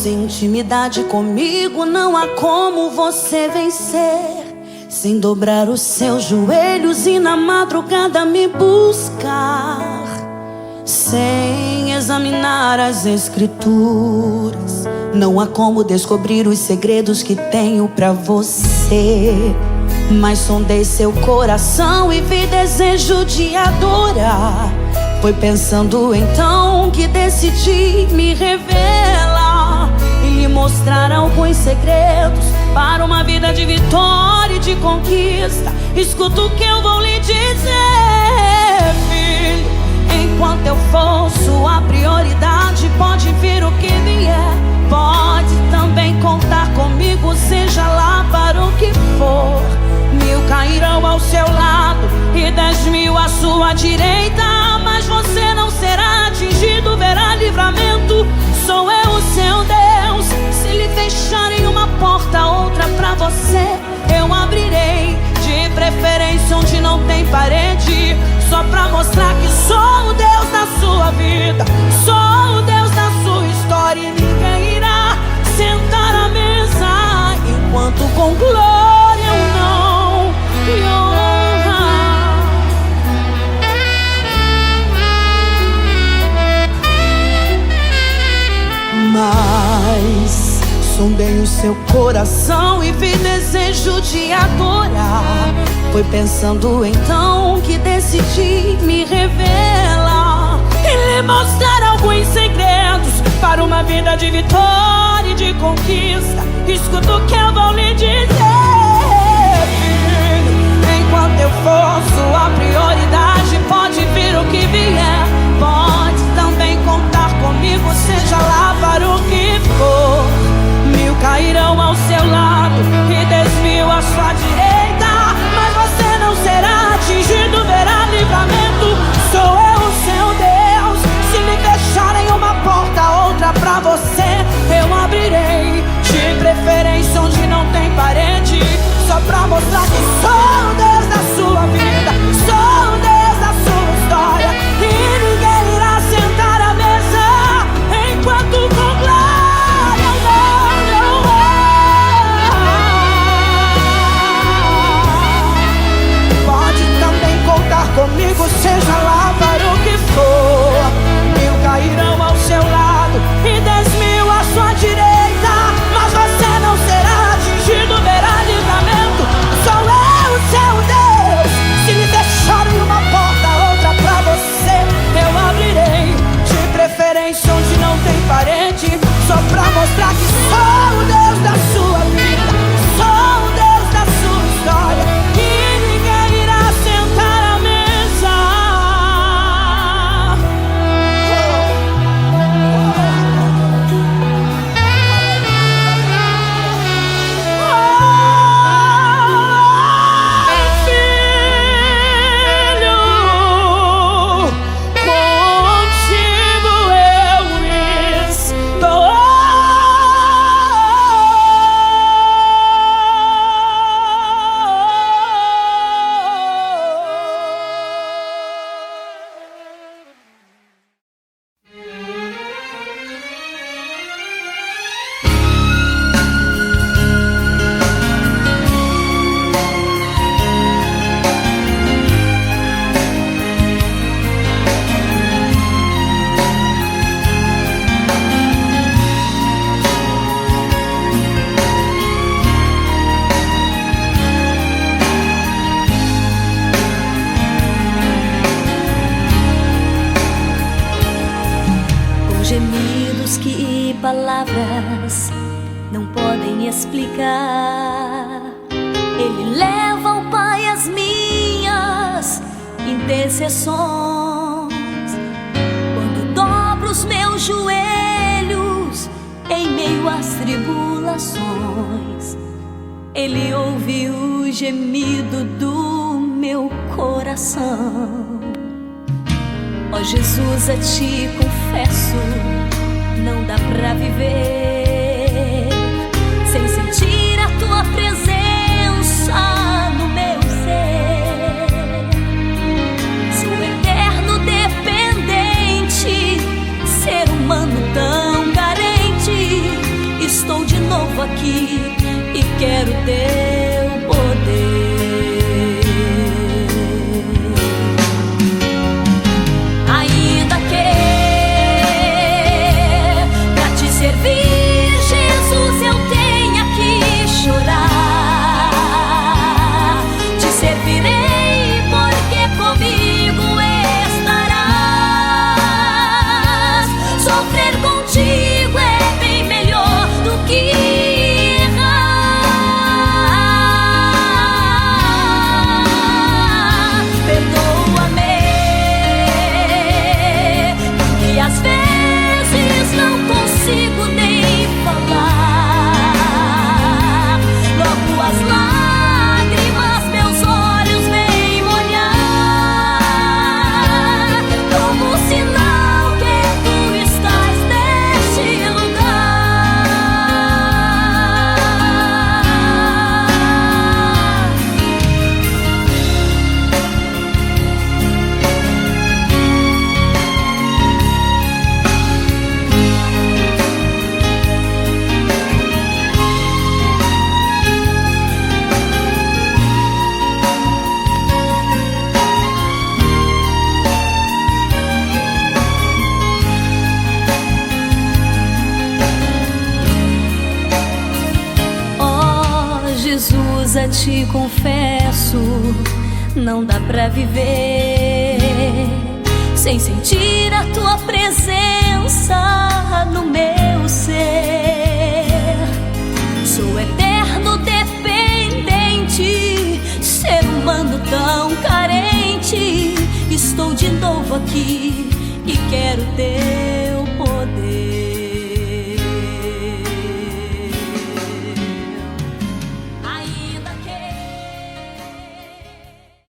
Sem intimidade comigo não há como você vencer. Sem dobrar os seus joelhos e na madrugada me buscar. Sem examinar as escrituras, não há como descobrir os segredos que tenho pra você. Mas sondei seu coração e vi desejo de adorar. Foi pensando então que decidi me revelar e lhe mostrar alguns segredos para uma vida de vitória e de conquista. Escuta o que eu vou lhe dizer, filho. Enquanto eu for sua prioridade, pode vir o que vier. Pode também contar comigo, seja lá para o que for. 1000 cairão ao seu lado e 10.000 à sua direita, mas você não será atingido, verá livramento. Sou eu o seu Deus. Se lhe fecharem uma porta, outra pra você eu abrirei. De preferência onde não tem parede, só pra mostrar que sou o Deus da sua vida, sou o Deus da sua história. E ninguém irá sentar à mesa enquanto com glória eu não me honra. Mas sondei o seu coração e vi desejo de adorar. Foi pensando então que decidi me revelar e lhe mostrar alguns segredos para uma vida de vitória e de conquista. Escuta o que eu vou lhe dizer, filho. Enquanto eu for sua prioridade, pode vir o que vier. Pode também contar comigo, seja lá para o que for. 1000 cairão ao seu lado e 10.000 à sua direita, mas você não será atingido, verá livramento. Sou eu o seu Deus. Se lhe fecharem uma porta, outra pra você eu abrirei. De preferência onde não tem parede, só pra mostrar que sou o Deus da sua vida, sou o Deus da sua história. E ninguém irá sentar à mesa enquanto com glória eu não pode também contar comigo, seja lá para o que for. 1000 cairão ao seu lado e 10.000 à sua direita, mas você não será atingido, verá livramento. Sou eu o seu Deus. Se lhe deixarem uma porta, outra pra você eu abrirei. De preferência onde não tem parede, só pra mostrar que sou o Deus da sua vida, sou o Deus da sua história. E ninguém irá sentar à mesa. Gemidos que palavras não podem explicar. Ele leva ao Pai as minhas intercessões. Quando dobro os meus joelhos em meio às tribulações, Ele ouve o gemido do meu coração. Ó Jesus, a Ti confesso, não dá pra viver sem sentir a Tua presença no meu ser. Sou eterno dependente, ser humano tão carente, coisa te confesso, não dá pra viver sem sentir a tua presença no meu ser. Sou eterno dependente, ser humano tão carente. Estou de novo aqui e quero teu poder.